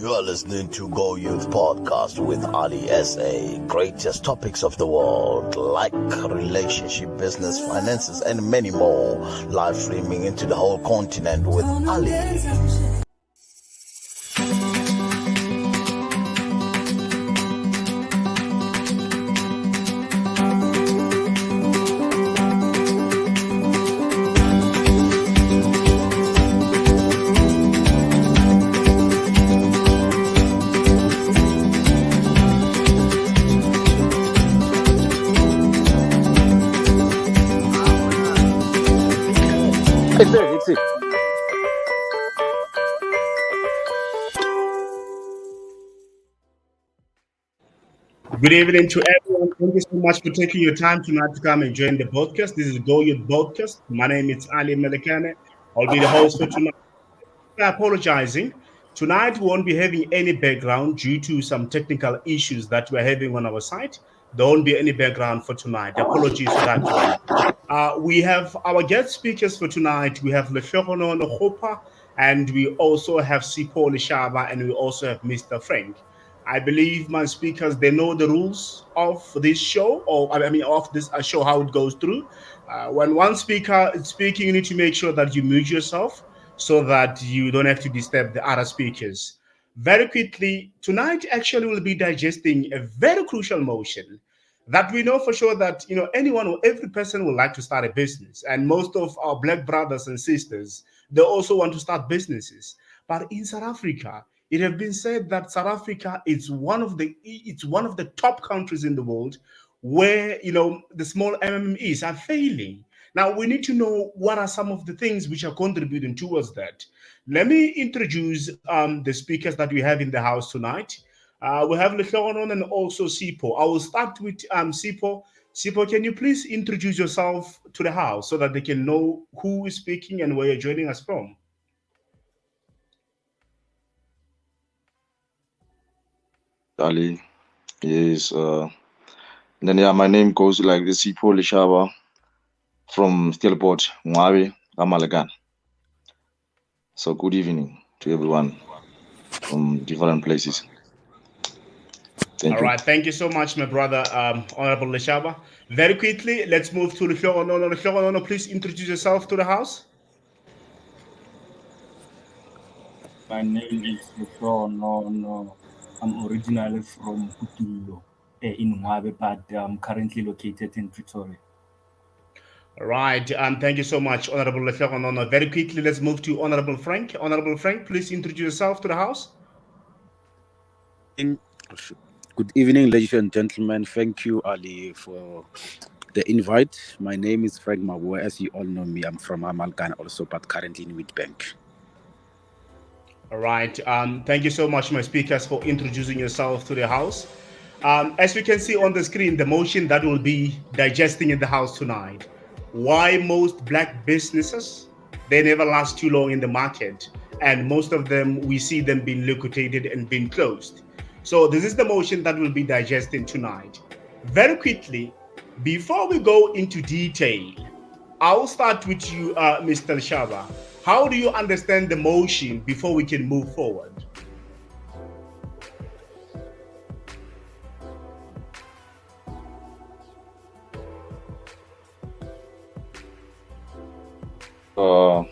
You are listening to Go Youth Podcast with Ali SA. Greatest topics of the world like relationship, business, finances, and many more. Live streaming into the whole continent with Ali. It's it. Good evening to everyone. Thank you so much for taking your time tonight to come and join the podcast. This is Go Youth Podcast. My name is Ali Malekane. I'll be the host for tonight. Apologizing. Tonight we won't be having any background due to some technical issues that we're having on our site. There won't be any background for tonight. Apologies for that one. We have our guest speakers for tonight. We have Leferono Nohopa, and we also have Sipo Lishaba, and we also have Mr. Frank. I believe my speakers, they know the rules of this show, of this show, how it goes through. When one speaker is speaking, you need to make sure that you mute yourself so that you don't have to disturb the other speakers. Very quickly, tonight actually we'll be digesting a very crucial motion that we know for sure that anyone or every person would like to start a business, and most of our black brothers and sisters, they also want to start businesses. But in South Africa, it has been said that South Africa is one of the top countries in the world where the small MMEs are failing. Now we need to know what are some of the things which are contributing towards that. Let me introduce the speakers that we have in the house tonight. We have Lehlonon and also Sipo. I will start with Sipo. Sipo, can you please introduce yourself to the house so that they can know who is speaking and where you're joining us from? Ali, yes. My name goes like this: Sipo Lishaba from Steelport, Mwabe, Malekane. So good evening to everyone from different places. All right, thank you so much, my brother, Honorable Lishaba. Very quickly, let's move to Lehlonon. Lehlonon, please introduce yourself to the house. My name is Leferono. I'm originally from Putulo in Mwabe, but I'm currently located in Pretoria. All right, thank you so much, Honorable Leferono. Very quickly, let's move to Honorable Frank. Honorable Frank, please introduce yourself to the house. Good evening, ladies and gentlemen. Thank you, Ali, for the invite. My name is Frank Magua. As you all know me, I'm from Malekane also, but currently in Witbank. All right. Thank you so much, my speakers, for introducing yourself to the house. As we can see on the screen, the motion that will be digesting in the house tonight. Why most black businesses, they never last too long in the market. And most of them, we see them being liquidated and being closed. So this is the motion that will be digesting tonight. Very quickly, before we go into detail, I'll start with you, Mr. Shaba. How do you understand the motion before we can move forward?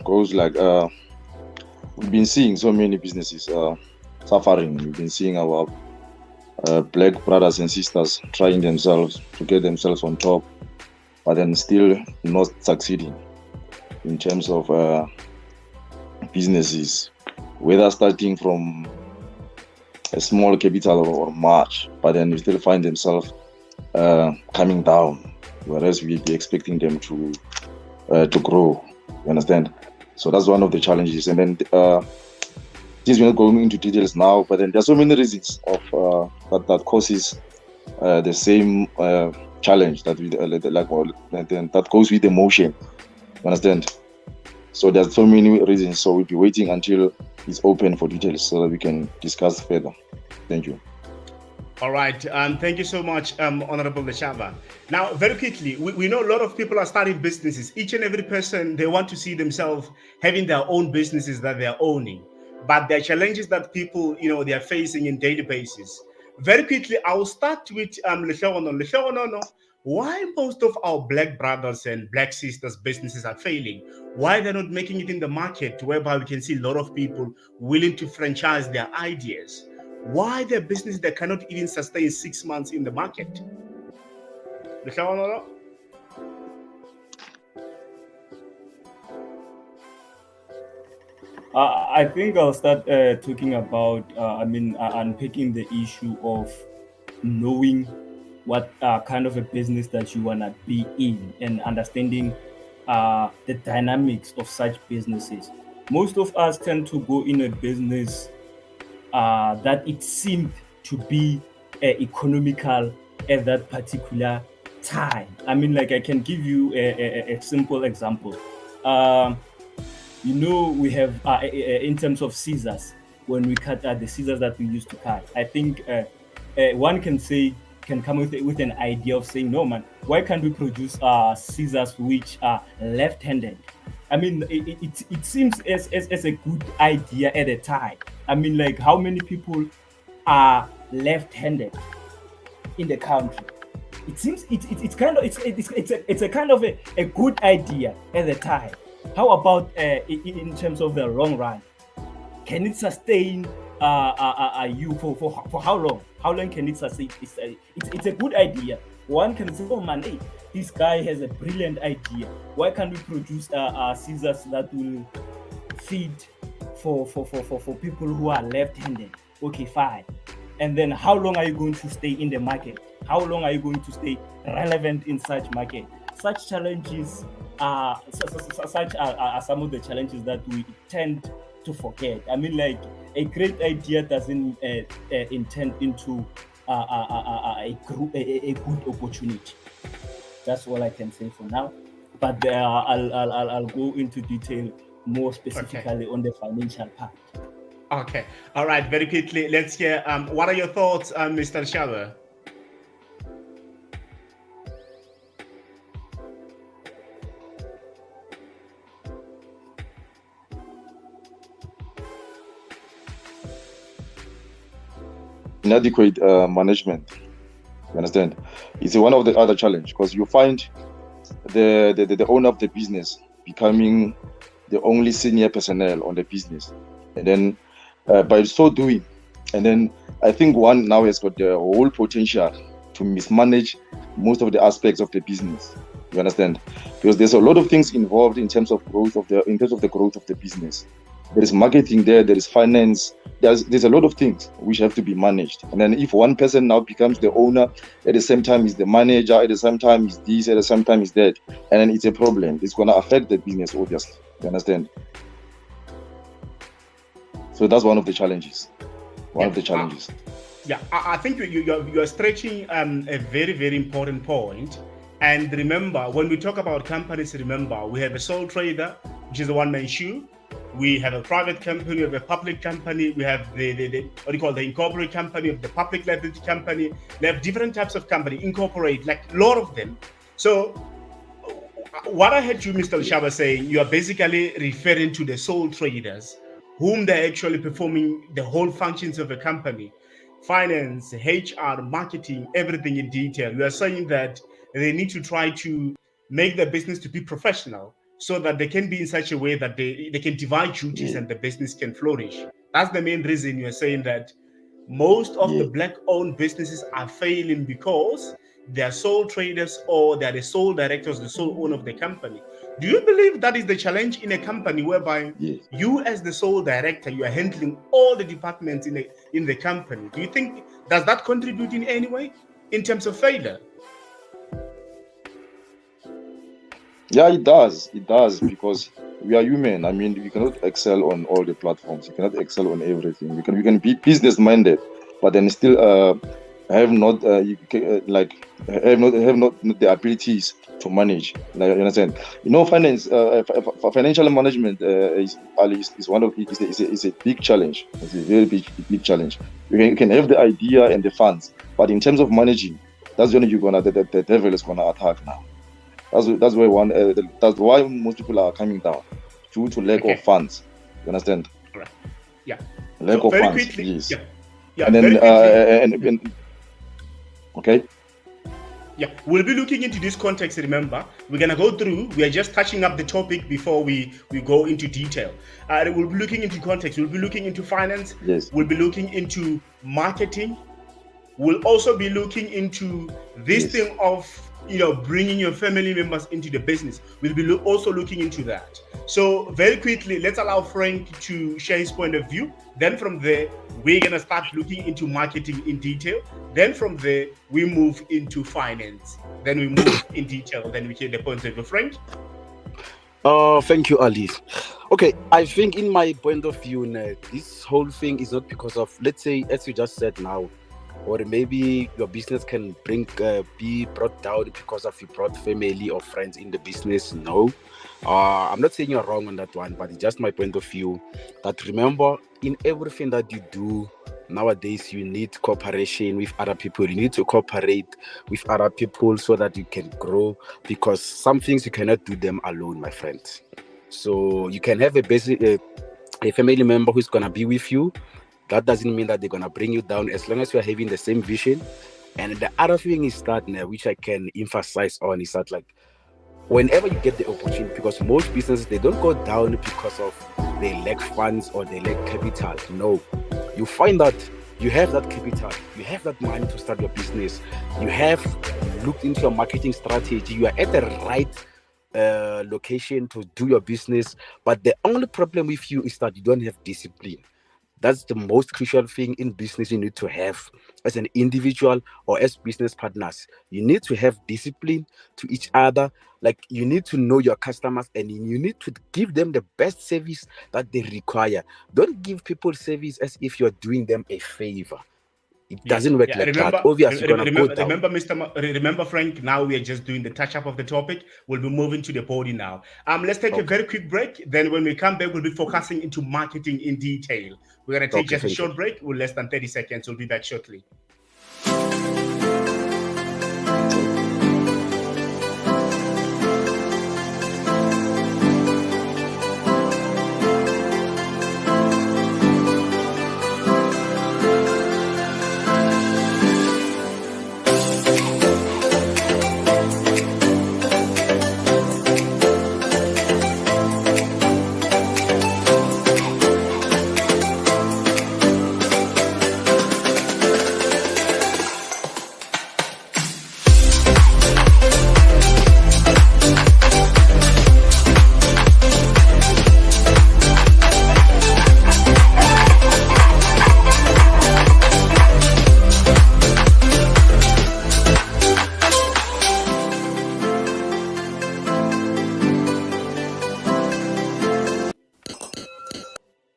Goes like we've been seeing so many businesses suffering. We've been seeing our black brothers and sisters trying themselves to get themselves on top, but then still not succeeding in terms of businesses, whether starting from a small capital or much, but then you still find themselves coming down, whereas we'd be expecting them to grow. You understand? So that's one of the challenges. And then since we're not going into details now, but then there's so many reasons of that causes the same challenge that we that goes with emotion. You understand? So there's so many reasons. So we'll be waiting until it's open for details so that we can discuss further. Thank you. All right. Thank you so much, Honorable Leshava. Now, very quickly, we know a lot of people are starting businesses. Each and every person, they want to see themselves having their own businesses that they're owning. but there are challenges that people, they are facing in daily basis. Very quickly, I'll start with Leshogono. Why most of our black brothers and black sisters businesses are failing? Why they're not making it in the market, whereby we can see a lot of people willing to franchise their ideas? Why their business that cannot even sustain 6 months in the market? Leshogono? I think I'll start talking about, unpicking the issue of knowing what kind of a business that you want to be in and understanding the dynamics of such businesses. Most of us tend to go in a business that it seemed to be economical at that particular time. I mean, like I can give you a simple example. We have in terms of scissors, when we cut the scissors that we used to cut, I think one can come with an idea of saying, no man, why can't we produce scissors which are left-handed? I mean, it seems as a good idea at the time. I mean, like, how many people are left-handed in the country? It seems it's a kind of a good idea at the time. How about in terms of the long run? Can it sustain you for how long? How long can it sustain? It's a good idea. One can say, oh man, hey, this guy has a brilliant idea. Why can't we produce scissors that will fit for people who are left-handed? Okay, fine. And then how long are you going to stay in the market? How long are you going to stay relevant in such market? Such challenges such are some of the challenges that we tend to forget. I mean, like, a great idea doesn't intend into a good opportunity. That's all I can say for now. But I'll go into detail more specifically on the financial part. Okay. All right. Very quickly, let's hear. What are your thoughts, Mr. Shawer? Inadequate management. You understand? It's one of the other challenge, because you find the owner of the business becoming the only senior personnel on the business, and then by so doing, and then I think one now has got the whole potential to mismanage most of the aspects of the business. You understand? Because there's a lot of things involved in terms of growth of the growth of the business. There is marketing there is finance, there's a lot of things which have to be managed. And then if one person now becomes the owner, at the same time is the manager, at the same time is this, at the same time is that, and then it's a problem. It's going to affect the business, obviously. You understand? So that's one of the challenges. Yeah, I think you're stretching a very, very important point. And remember, when we talk about companies, remember, we have a sole trader, which is a one-man shoe. We have a private company, we have a public company, we have the incorporated company, of the public liability company. They have different types of company, incorporate, like a lot of them. So what I heard you, Mr. Lishaba, saying, you are basically referring to the sole traders, whom they're actually performing the whole functions of a company, finance, HR, marketing, everything in detail. You are saying that they need to try to make the business to be professional, so that they can be in such a way that they can divide duties and the business can flourish. That's the main reason you're saying that most of the black-owned businesses are failing, because they are sole traders, or they are the sole directors, the sole owner of the company. Do you believe that is the challenge in a company, whereby you as the sole director, you are handling all the departments in the company? Do you think, does that contribute in any way in terms of failure? Yeah, it does, because we are human. I mean, you cannot excel on all the platforms. You cannot excel on everything. You can be business minded, but then still have not the abilities to manage. Like, you understand? Finance, financial management is a big challenge. It's a very big challenge. You can have the idea and the funds, but in terms of managing, that's when the devil is gonna attack now. That's why most people are coming down, due to lack of funds. You understand? Yeah. Lack So of very funds, quickly. yes. Yeah. And then, Very quickly. Okay. Yeah, we'll be looking into this context. Remember, we're gonna go through. We are just touching up the topic before we go into detail. We'll be looking into context. We'll be looking into finance. Yes. We'll be looking into marketing. We'll also be looking into this Yes. thing of bringing your family members into the business. We'll be also looking into that. So very quickly, let's allow Frank to share his point of view. Then from there, we're gonna start looking into marketing in detail. Then from there, we move into finance. Then we move in detail. Then we hear the point of view, Frank. Thank you, Ali. Okay, I think in my point of view, this whole thing is not because of, let's say, as you just said now, or maybe your business can be brought down because of you brought family or friends in the business. No, I'm not saying you're wrong on that one, but it's just my point of view. That remember, in everything that you do nowadays, you need cooperation with other people. You need to cooperate with other people so that you can grow, because some things you cannot do them alone, my friends. So you can have a family member who's gonna be with you. That doesn't mean that they're gonna bring you down, as long as you're having the same vision. And the other thing is that, which I can emphasize on, is that, like, whenever you get the opportunity, because most businesses, they don't go down because of they lack funds or they lack capital. No, you find that you have that capital, you have that money to start your business, you have looked into your marketing strategy, you are at the right location to do your business, but the only problem with you is that you don't have discipline. That's the most crucial thing in business you need to have as an individual or as business partners. You need to have discipline to each other. Like, you need to know your customers and you need to give them the best service that they require. Don't give people service as if you're doing them a favor. It doesn't work like that. Obviously, you're gonna go down. Remember, Frank. Now we are just doing the touch up of the topic. We'll be moving to the body now. Let's take a very quick break. Then when we come back, we'll be focusing into marketing in detail. We're gonna take just a short break. We're less than 30 seconds. We'll be back shortly.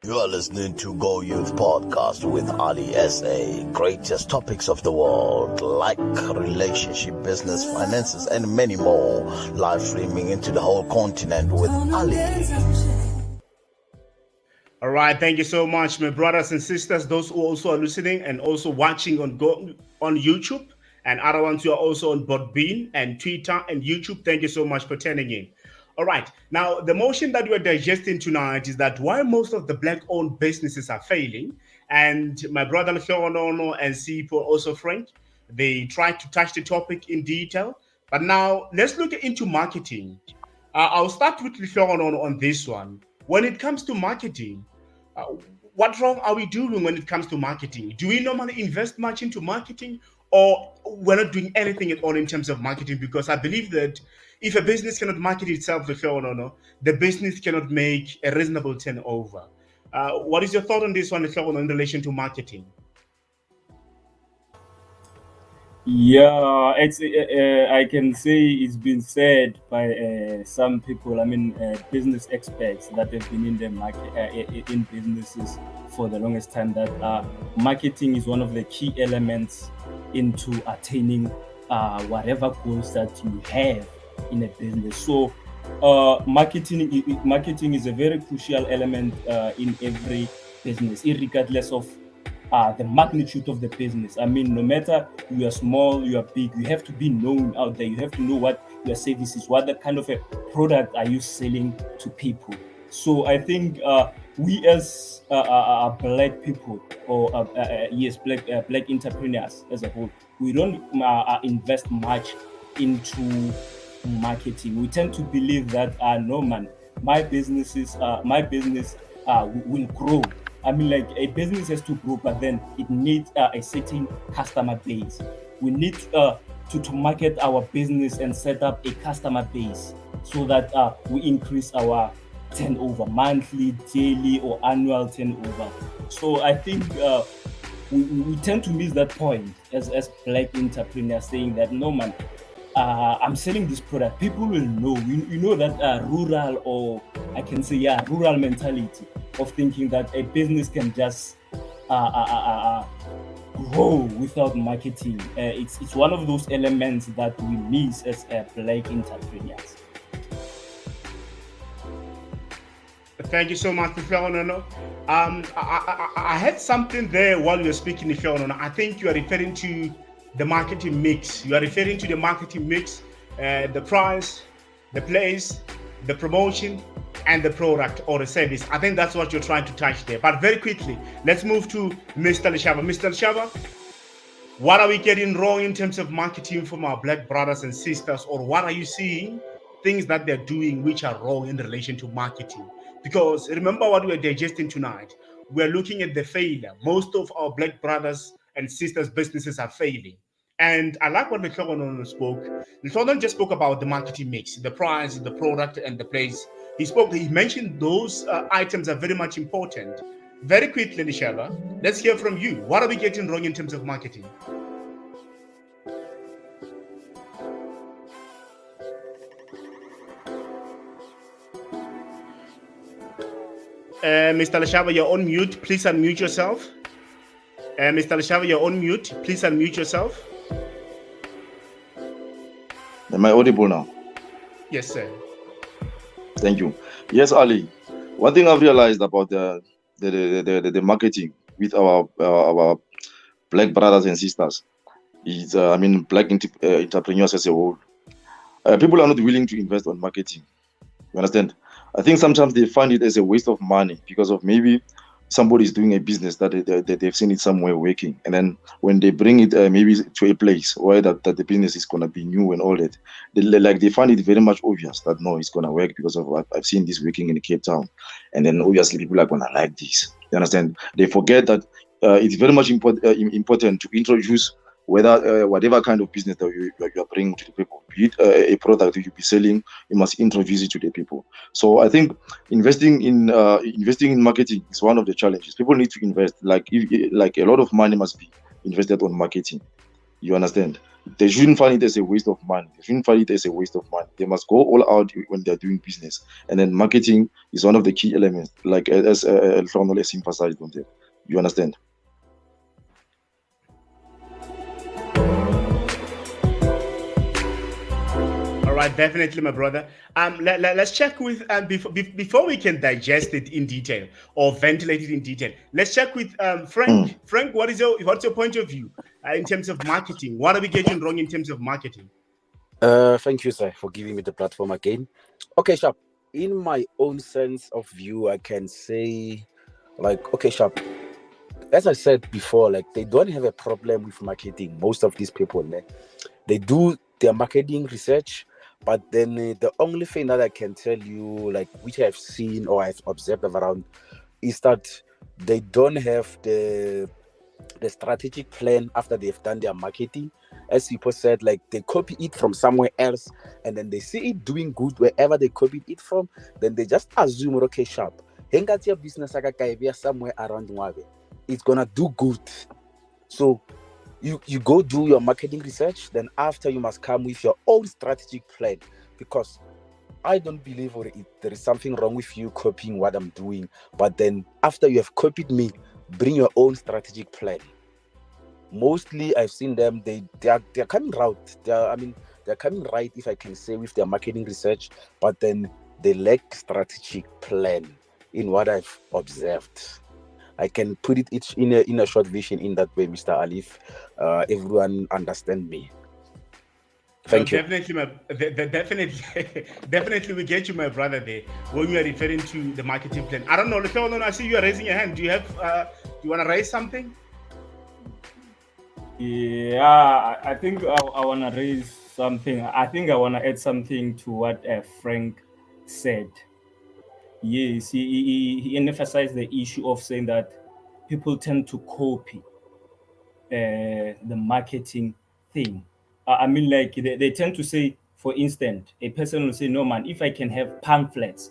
You are listening to Go Youth Podcast with Ali SA. Greatest topics of the world, like relationship, business, finances, and many more. Live streaming into the whole continent with Ali. All right, thank you so much, my brothers and sisters, those who also are listening and also watching on YouTube, and other ones who are also on Podbean and Twitter and YouTube. Thank you so much for tuning in. All right, now the motion that we're digesting tonight is that why most of the black-owned businesses are failing. And my brother Leonono and Sipo, also Frank, they tried to touch the topic in detail. But now let's look into marketing. I'll start with Leonono on this one. When it comes to marketing, what wrong are we doing when it comes to marketing? Do we normally invest much into marketing, or we're not doing anything at all in terms of marketing? Because I believe that if a business cannot market itself, the business cannot make a reasonable turnover. What is your thought on this one, in relation to marketing? Yeah, it's I can say it's been said by some people. I mean, business experts that have been in the market in businesses for the longest time, that marketing is one of the key elements into attaining whatever goals that you have in a business. So, marketing is a very crucial element in every business, regardless of the magnitude of the business. I mean, no matter you are small, you are big, you have to be known out there. You have to know what your service is, what kind of a product are you selling to people. So I think we as black people, or yes, black entrepreneurs as a whole, we don't invest much into marketing. We tend to believe that no man, my business will grow. I mean, like a business has to grow, but then it needs a certain customer base. We need to market our business and set up a customer base so that we increase our turnover, monthly, daily, or annual turnover. So I think we tend to miss that point as black entrepreneurs, saying that no man, I'm selling this product. People will know. You know that rural, or I can say, rural mentality of thinking that a business can just grow without marketing. It's one of those elements that we miss as black entrepreneurs. Thank you so much, Ifeonono. I had something there while you were speaking, Ifeonono. I think you are referring to the marketing mix. You are referring to the marketing mix, the price, the place, the promotion, and the product or the service. I think that's what you're trying to touch there. But very quickly, let's move to Mr. Leshava. Mr. Leshava, what are we getting wrong in terms of marketing from our black brothers and sisters, or what are you seeing things that they're doing which are wrong in relation to marketing? Because remember what we're digesting tonight. We're looking at the failure. Most of our black brothers and sisters' businesses are failing. And I like what Lekhono spoke. Lekhono just spoke about the marketing mix, the price, the product, and the place. He mentioned those items are very much important. Very quickly, Nishaba, let's hear from you. What are we getting wrong in terms of marketing? Mr. Leshava, you're on mute. Please unmute yourself. Mr. Leshava, you're on mute. Please unmute yourself. Am I audible now? Yes, sir. Thank you. Yes, Ali. One thing I've realized about the marketing with our black brothers and sisters is, black entrepreneurs as a whole. People are not willing to invest on marketing. You understand? I think sometimes they find it as a waste of money because of maybe somebody is doing a business that they've seen it somewhere working, and then when they bring it maybe to a place where that the business is gonna be new and all that, they find it very much obvious that no, it's gonna work because of what I've seen this working in Cape Town, and then obviously people are gonna like this. You understand? They forget that it's very much important to introduce whatever kind of business that you are bringing to the people, be it a product that you'll be selling, you must introduce it to the people. So I think investing in marketing is one of the challenges. People need to invest, like a lot of money must be invested on marketing. You understand? They shouldn't find it as a waste of money. They must go all out when they're doing business. And then marketing is one of the key elements, like as Elfonol has emphasized on there. You understand? All right, definitely, my brother. Let's check with before we can digest it in detail or ventilate it in detail. Let's check with Frank. Frank, what's your point of view in terms of marketing? What are we getting wrong in terms of marketing? Thank you, sir, for giving me the platform again. Okay, Sharp. In my own sense of view, I can say, okay, Sharp. As I said before, they don't have a problem with marketing. Most of these people, they do their marketing research. But then the only thing that I can tell you, which I've seen or I've observed around, is that they don't have the strategic plan after they've done their marketing. As people said, they copy it from somewhere else, and then they see it doing good wherever they copied it from. Then they just assume, okay, Sharp, your business somewhere around Mwabe, it's gonna do good. So you go do your marketing research, then after you must come with your own strategic plan, because I don't believe there is something wrong with you copying what I'm doing, but then after you have copied me, bring your own strategic plan. Mostly I've seen them, they're coming right. They're coming right, if I can say, with their marketing research, but then they lack strategic plan in what I've observed. I can put it in a short vision in that way, Mr. Alif. Everyone understand me. Thank you. Definitely, definitely, definitely, we get you, my brother. There, when you are referring to the marketing plan, I don't know. No, I see you are raising your hand. Do you have? Do you want to raise something? Yeah, I think I want to raise something. I think I want to add something to what Frank said. Yes, he emphasized the issue of saying that people tend to copy the marketing thing. I mean, like they tend to say, for instance, a person will say, "No, man, if I can have pamphlets,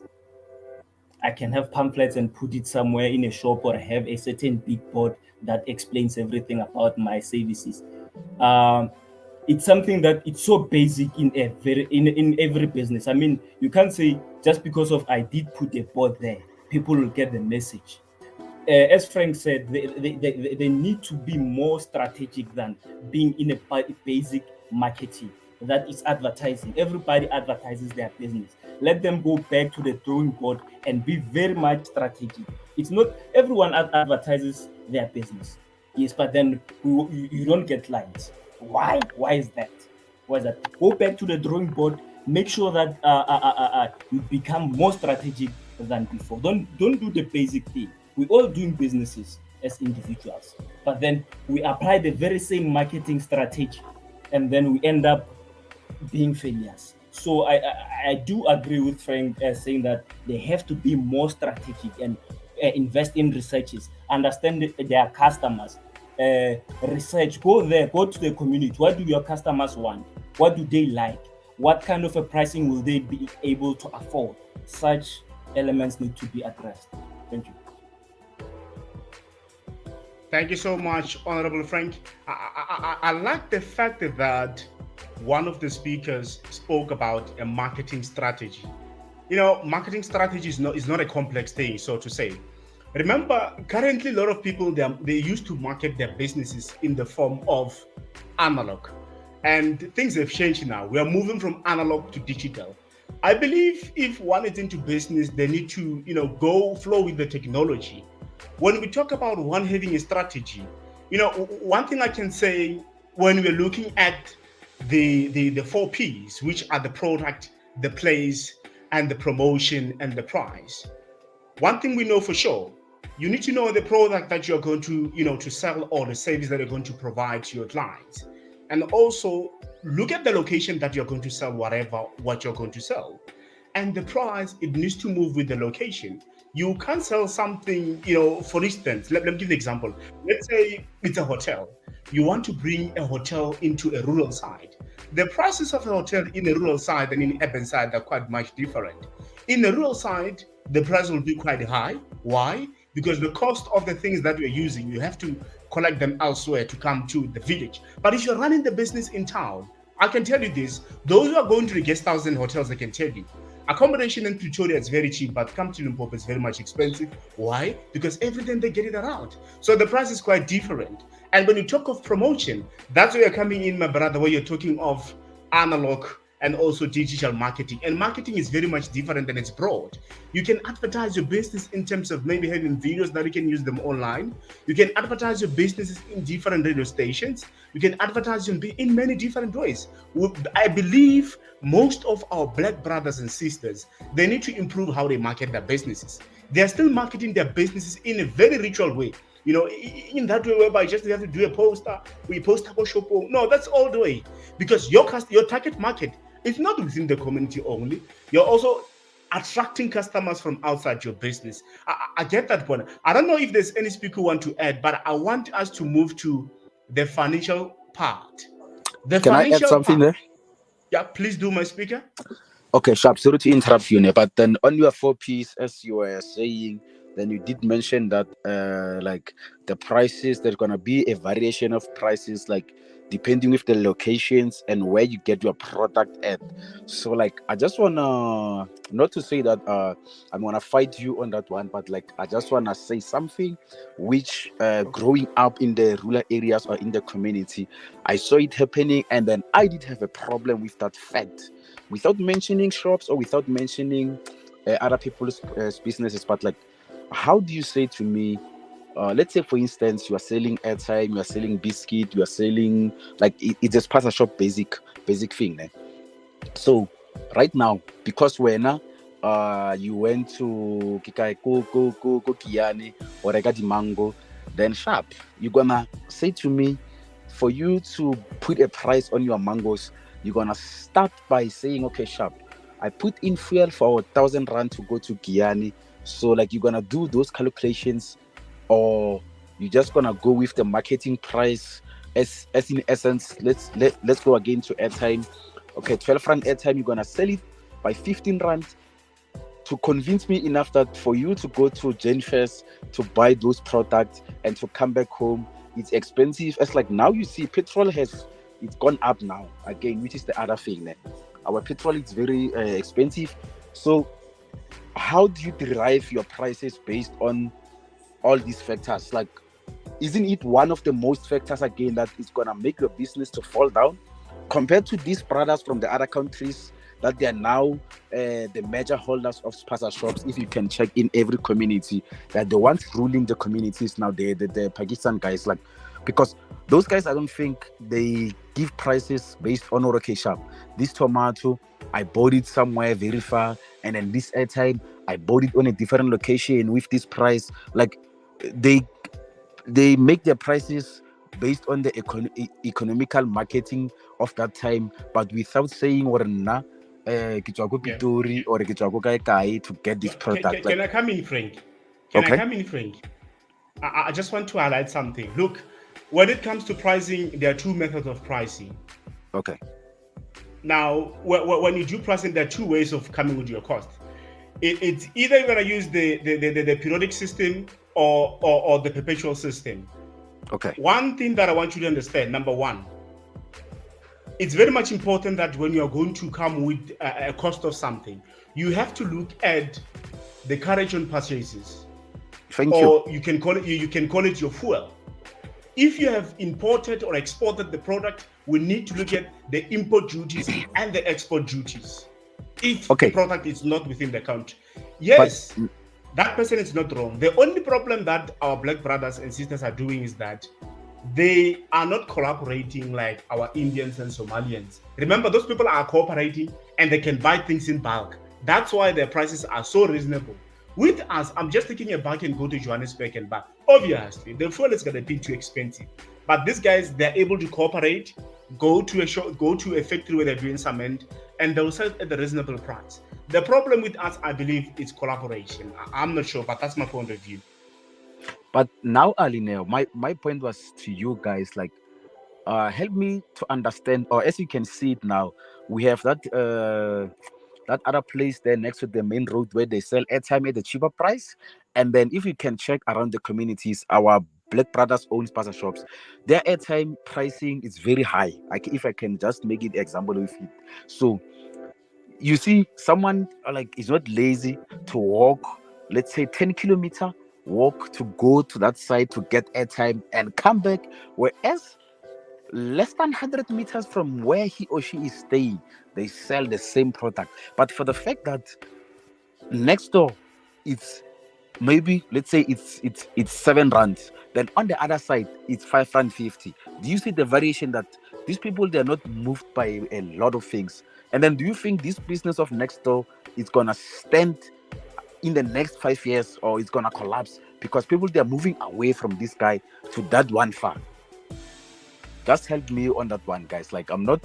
I can have pamphlets and put it somewhere in a shop or have a certain big board that explains everything about my services." Um, it's something that it's so basic in every business. I mean, you can't say just because of I did put a board there, people will get the message. As Frank said, they need to be more strategic than being in a basic marketing that is advertising. Everybody advertises their business. Let them go back to the drawing board and be very much strategic. It's not everyone advertises their business. Yes, but then you don't get clients. Why? Why is that? Why is that? Go back to the drawing board. Make sure that you become more strategic than before. Don't do the basic thing. We all doing businesses as individuals, but then we apply the very same marketing strategy, and then we end up being failures. So I do agree with Frank saying that they have to be more strategic and invest in researches, understand their customers, research, go there, go to the community. What do your customers want? What do they like? What kind of a pricing will they be able to afford? Such elements need to be addressed. Thank you. Thank you so much, Honorable Frank. I like the fact that one of the speakers spoke about a marketing strategy. You know, marketing strategy is not a complex thing, so to say. Remember, currently a lot of people they used to market their businesses in the form of analog, and things have changed now. We are moving from analog to digital. I believe if one is into business, they need to go flow with the technology. When we talk about one having a strategy, one thing I can say when we're looking at the 4 Ps, which are the product, the place, and the promotion and the price. One thing we know for sure, you need to know the product that you're going to sell, or the service that you're going to provide to your clients. And also look at the location that you're going to sell what you're going to sell. And the price, it needs to move with the location. You can't sell something, for instance, let me give the example. Let's say it's a hotel. You want to bring a hotel into a rural side. The prices of a hotel in a rural side and in urban side are quite much different. In the rural side, the price will be quite high. Why? Because the cost of the things that you're using, you have to collect them elsewhere to come to the village. But if you're running the business in town, I can tell you this, those who are going to the guest houses and hotels, I can tell you, accommodation in Pretoria is very cheap, but come to Limpopo is very much expensive. Why? Because everything they get it around. So the price is quite different. And when you talk of promotion, that's where you're coming in, my brother, where you're talking of analog and also digital marketing. And marketing is very much different and it's broad. You can advertise your business in terms of maybe having videos that you can use them online. You can advertise your businesses in different radio stations. You can advertise them in many different ways. I believe most of our black brothers and sisters, they need to improve how they market their businesses. They are still marketing their businesses in a very ritual way. In that way whereby you just have to do a poster, we post a shop. No, that's all the way. Because your target market is not within the community only. You're also attracting customers from outside your business. I get that point. I don't know if there's any speaker who want to add, but I want us to move to the financial part. Can I add something there? Yeah, please do, my speaker. Okay, sharp. Sorry to interrupt you, but then on your 4 Ps, as you were saying, then you did mention that like the prices, there's gonna be a variation of prices, like depending with the locations and where you get your product at. So like I just wanna, not to say that I'm gonna fight you on that one, but like I just wanna say something which growing up in the rural areas or in the community, I saw it happening, and then I did have a problem with that fact, without mentioning shops or without mentioning other people's businesses. But like, how do you say to me, let's say for instance you are selling airtime, you are selling biscuit, you are selling like it's a spaza shop basic thing. So right now, because when you went to go Kiani or I got the mango, then sharp, you're gonna say to me, for you to put a price on your mangoes, you're gonna start by saying, okay, sharp, I put in fuel for 1,000 rand to go to Guyana. So like you're gonna do those calculations, or you're just gonna go with the marketing price as in essence. Let's go again to airtime. Okay, 12 rand airtime, you're gonna sell it by 15 rand to convince me enough that for you to go to Genfest to buy those products and to come back home, it's expensive. It's like now you see petrol it's gone up now again, which is the other thing. Our petrol is very expensive. So how do you derive your prices based on all these factors? Like, isn't it one of the most factors again that is gonna make your business to fall down compared to these products from the other countries that they are now the major holders of spaza shops? If you can check in every community, that the ones ruling the communities now, the Pakistan guys, like, because those guys, I don't think they give prices based on okay sharp. This tomato, I bought it somewhere very far, and then this airtime, I bought it on a different location with this price. Like they make their prices based on the economical marketing of that time, but without saying or na Pitori or to get this product. Can I come in, Frank? I just want to highlight something. Look, when it comes to pricing, there are two methods of pricing. Okay. Now, when you do pricing, there are two ways of coming with your cost. It's either you're going to use the periodic system or the perpetual system. Okay. One thing that I want you to understand, number one, it's very much important that when you are going to come with a cost of something, you have to look at the carriage on purchases. Or you can call it your fuel. If you have imported or exported the product, we need to look at the import duties and the export duties. If the product is not within the country, yes, that person is not wrong. The only problem that our black brothers and sisters are doing is that they are not collaborating like our Indians and Somalians. Remember, those people are cooperating and they can buy things in bulk. That's why their prices are so reasonable. With us, I'm just taking a bag and go to Johannesburg and buy. Obviously, the fuel is going to be too expensive. But these guys, they're able to cooperate, go to a shop, go to a factory where they're doing cement, and they'll sell at a reasonable price. The problem with us, I believe, is collaboration. I'm not sure, but that's my point of view. But now, Alineo, my point was to you guys, like, help me to understand, or as you can see it now, we have that other place there next to the main road where they sell airtime at a cheaper price. And then if you can check around the communities, our black brothers own spaza shops, their airtime pricing is very high. Like if I can just make it example with it. So you see someone like is not lazy to walk, let's say 10 kilometer walk to go to that side to get airtime and come back, whereas less than 100 meters from where he or she is staying, they sell the same product. But for the fact that next door it's maybe, let's say it's 7 rand, then on the other side it's 5 rand 50. Do you see the variation that these people, they're not moved by a lot of things? And then do you think this business of next door is gonna stand in the next 5 years, or it's gonna collapse because people, they're moving away from this guy to that one farm? Just help me on that one, guys. Like, I'm not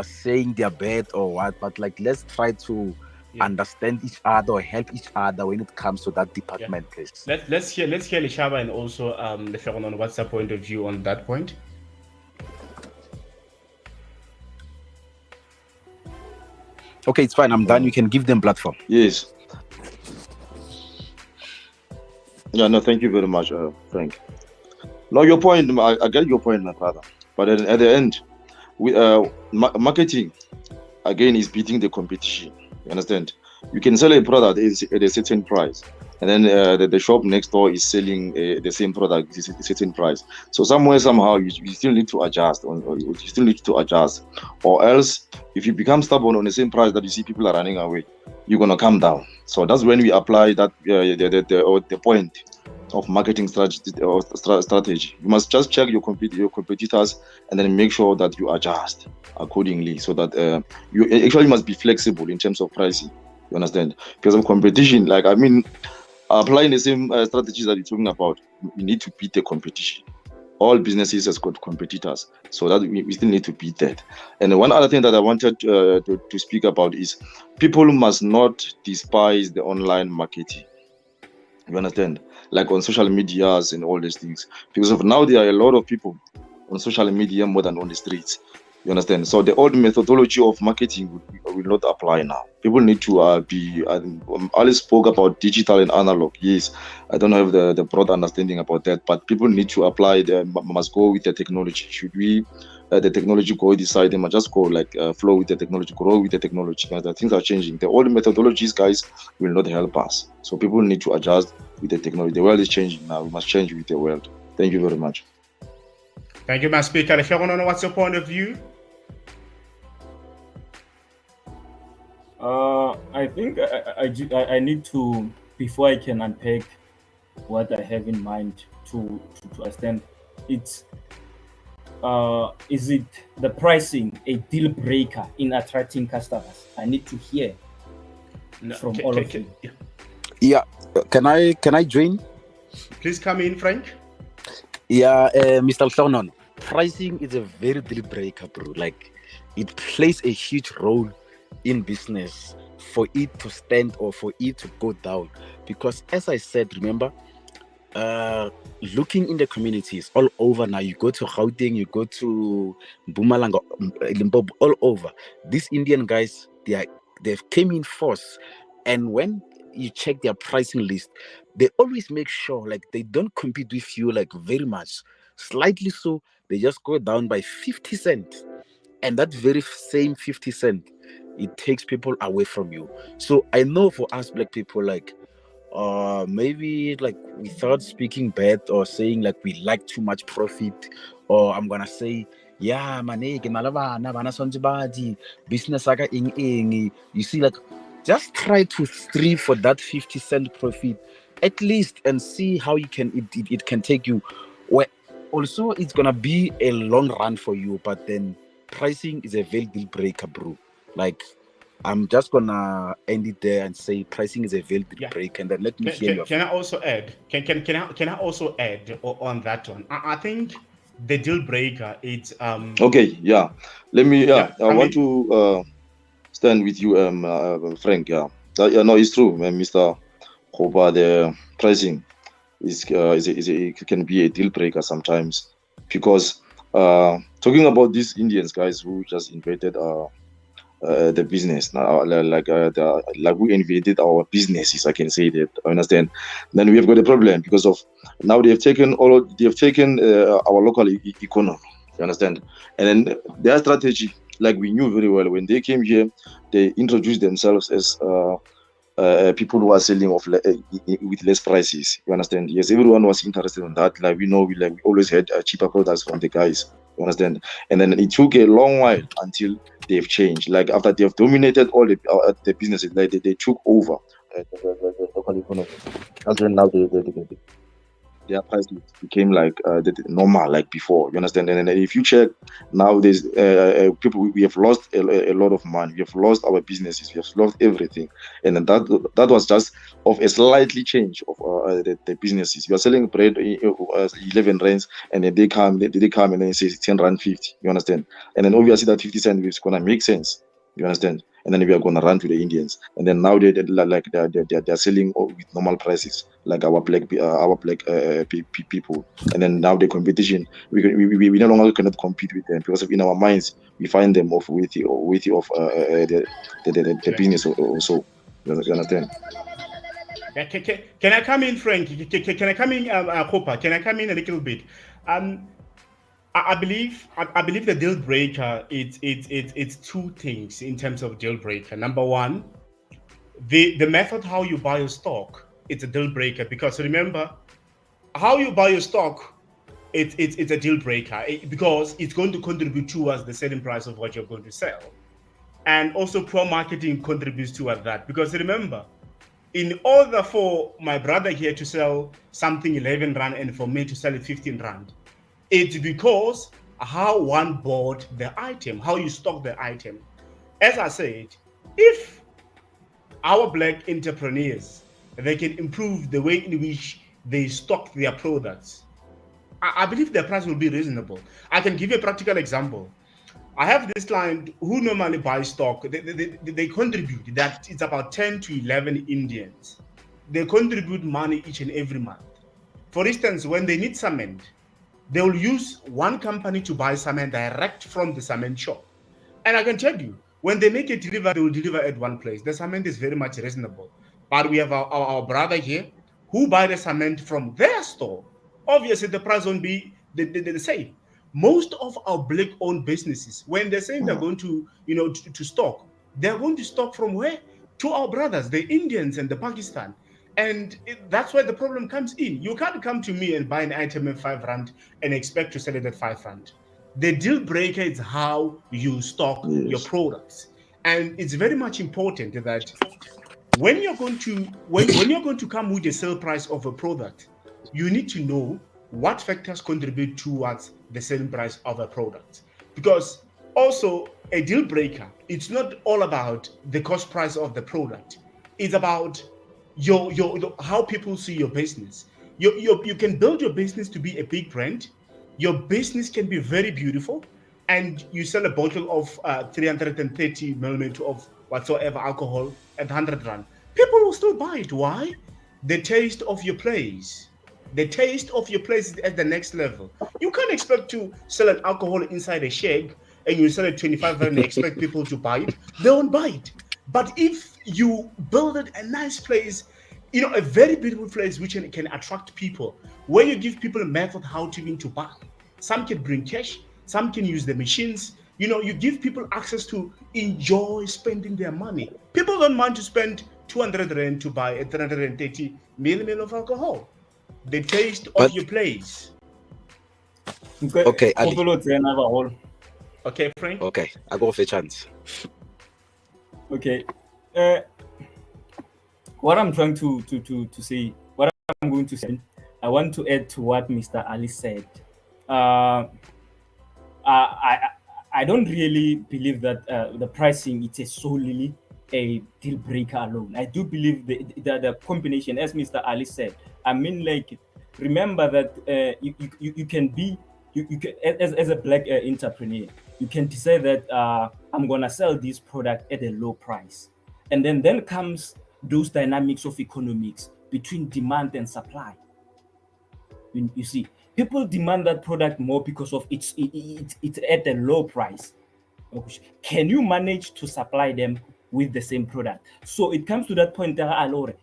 saying they're bad or what, but like, let's try to understand each other or help each other when it comes to that department, please. Let's hear Lishaba and also Leferon on what's their point of view on that point. Okay, it's fine. I'm done. You can give them platform. Yes. Yeah, no, thank you very much, Frank. No, your point, I get your point, my brother. But at the end, marketing, again, is beating the competition. You understand? You can sell a product at a certain price, and then the shop next door is selling the same product at a certain price. So somewhere, somehow, you still need to adjust, or else, if you become stubborn on the same price that you see people are running away, you're gonna come down. So that's when we apply that the point marketing strategy. You must just check your competitors and then make sure that you adjust accordingly, so that you actually must be flexible in terms of pricing. You understand? Because of competition, like, I mean, applying the same strategies that you're talking about, we need to beat the competition. All businesses has got competitors, so that we still need to beat that. And one other thing that I wanted to speak about is people must not despise the online marketing. You understand? Like on social medias and all these things, because of now there are a lot of people on social media more than on the streets. You understand? So the old methodology of marketing will not apply now. People need to be. Ali spoke about digital and analog. Yes, I don't have the broad understanding about that, but people need to apply. Must go with the technology. Should we? The technology go this side, they must just go like flow with the technology, grow with the technology. The things are changing. The old methodologies, guys, will not help us. So people need to adjust with the technology. The world is changing now. We must change with the world. Thank you very much. Thank you, my speaker. If you want to know what's your point of view? I think I need to, before I can unpack what I have in mind to understand, it's is it the pricing a deal breaker in attracting customers? I need to hear from all of you. Yeah, can I join? Please come in, Frank. Yeah, Mr. Hlaunon, pricing is a very deal breaker, bro. Like, it plays a huge role in business for it to stand or for it to go down. Because as I said, remember, looking in the communities all over now, you go to Gauteng, you go to Mpumalanga, Limpopo, all over. These Indian guys, they've came in force, and when you check their pricing list, they always make sure like they don't compete with you like very much, slightly so they just go down by 50 cents, and that very same 50 cents, it takes people away from you. So I know for us black people, like maybe like without speaking bad or saying like we like too much profit, or I'm gonna say, yeah man, business saga ing. You see, like, just try to strive for that 50 cent profit at least, and see how you can it can take you where. Also, it's gonna be a long run for you, but then pricing is a very deal breaker, bro. Like, I'm just gonna end it there and say pricing is a very deal breaker, and then let me hear your. Can I also add? Can I also add on that one? I think the deal breaker, it's Okay, yeah. Let me. I want to stand with you, Frank. Yeah, no, it's true, Mr. Hoba. The pricing it can be a deal breaker sometimes, because talking about these Indians guys who just invaded the business now, like we invaded our businesses, I can say that. I understand. Then we have got a problem because of now they have taken our local economy. You understand? And then their strategy, like we knew very well when they came here, they introduced themselves as people who are selling with less prices. You understand? Yes, everyone was interested in that. Like we always had cheaper products from the guys. You understand? And then it took a long while until they've changed. Like after they've dominated all the businesses, like they took over the local economy. That's when now their prices became like normal, like before. You understand? And then if you check now, there's people. We have lost a lot of money. We have lost our businesses. We have lost everything. And then that was just of a slightly change of the businesses. You are selling bread 11 rands, and then they come and then say 10 rand 50. You understand? And then obviously that 50 cent is gonna make sense. You understand? And then we are gonna run to the Indians. And then now they're selling with normal prices, like our black people. And then now the competition, we no longer cannot compete with them, because in our minds we find them worthy of the business also. You understand? Can I come in, Frank? Can I come in, Kopa? Can I come in a little bit? I believe the deal breaker, it's two things in terms of deal breaker. Number one, the method how you buy your stock, it's a deal breaker, because remember how you buy your stock, it's a deal breaker because it's going to contribute towards the selling price of what you're going to sell. And also poor marketing contributes towards that, because remember, In order for my brother here to sell something 11 rand and for me to sell it 15 rand, it's because how one bought the item, how you stock the item. As I said, if our black entrepreneurs, they can improve the way in which they stock their products, I believe the price will be reasonable. I can give you a practical example. I have this client who normally buys stock. They contribute that it's about 10 to 11 Indians. They contribute money each and every month. For instance, when they need cement, they will use one company to buy cement direct from the cement shop. And I can tell you, when they make a delivery, they will deliver at one place. The cement is very much reasonable. But we have our brother here who buy the cement from their store. Obviously, the price won't be the same. Most of our black-owned businesses, when they're saying they're going to, to stock, they're going to stock from where? To our brothers, the Indians and the Pakistan. And that's where the problem comes in. You can't come to me and buy an item at 5 rand and expect to sell it at 5 rand. The deal breaker is how you stock your products. And it's very much important that when you're going to come with the sale price of a product, you need to know what factors contribute towards the selling price of a product. Because also a deal breaker, it's not all about the cost price of the product. It's about your how people see your business. You can build your business to be a big brand. Your business can be very beautiful, and you sell a bottle of 330 milliliter of whatsoever alcohol at 100 rand. People will still buy it. Why? The taste of your place. The taste of your place is at the next level. You can't expect to sell an alcohol inside a shake and you sell it 25 rand and expect people to buy it. They won't buy it. But if you build it a nice place, a very beautiful place which can attract people, where you give people a method how to even to buy. Some can bring cash, some can use the machines. You give people access to enjoy spending their money. People don't mind to spend 200 rand to buy a 330 milliliter of alcohol. The taste of your place. Okay, Ali. Okay, Frank. Okay, I go for a chance. Okay. What I'm trying to say, what I'm going to say, I want to add to what Mr. Ali said. I don't really believe that the pricing is a solely a deal breaker alone. I do believe the combination, as Mr. Ali said. I mean, like, remember that you can be you can as a black entrepreneur, you can decide that I'm gonna sell this product at a low price, and then comes those dynamics of economics between demand and supply. You see, people demand that product more because of it's at a low price. Can you manage to supply them with the same product? So it comes to that point that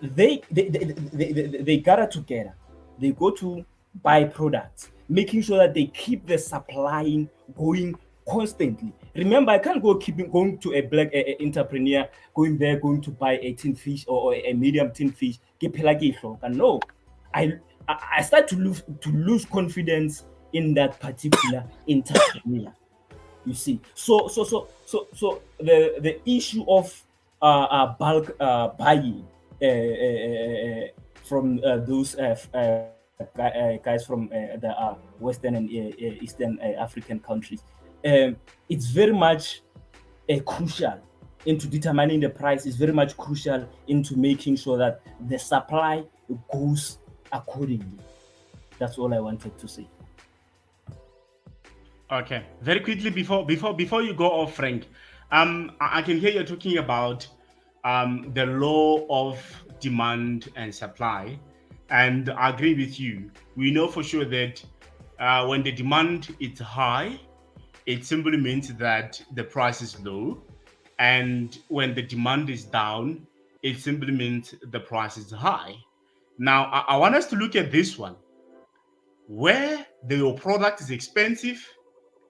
they gather together, they go to buy products, making sure that they keep the supplying going constantly. Remember, I can't keep going to a black entrepreneur, going to buy a tin fish or a medium tin fish. No, I start to lose confidence in that particular entrepreneur. You see, so the issue of bulk buying from those guys from the Western and Eastern African countries, it's very much crucial into determining the price. Is very much crucial into making sure that the supply goes accordingly. That's all I wanted to say. Okay, very quickly before you go off, Frank, I can hear you're talking about the law of demand and supply, and I agree with you. We know for sure that when the demand is high, it simply means that the price is low, and when the demand is down, it simply means the price is high. Now, I want us to look at this one, where your product is expensive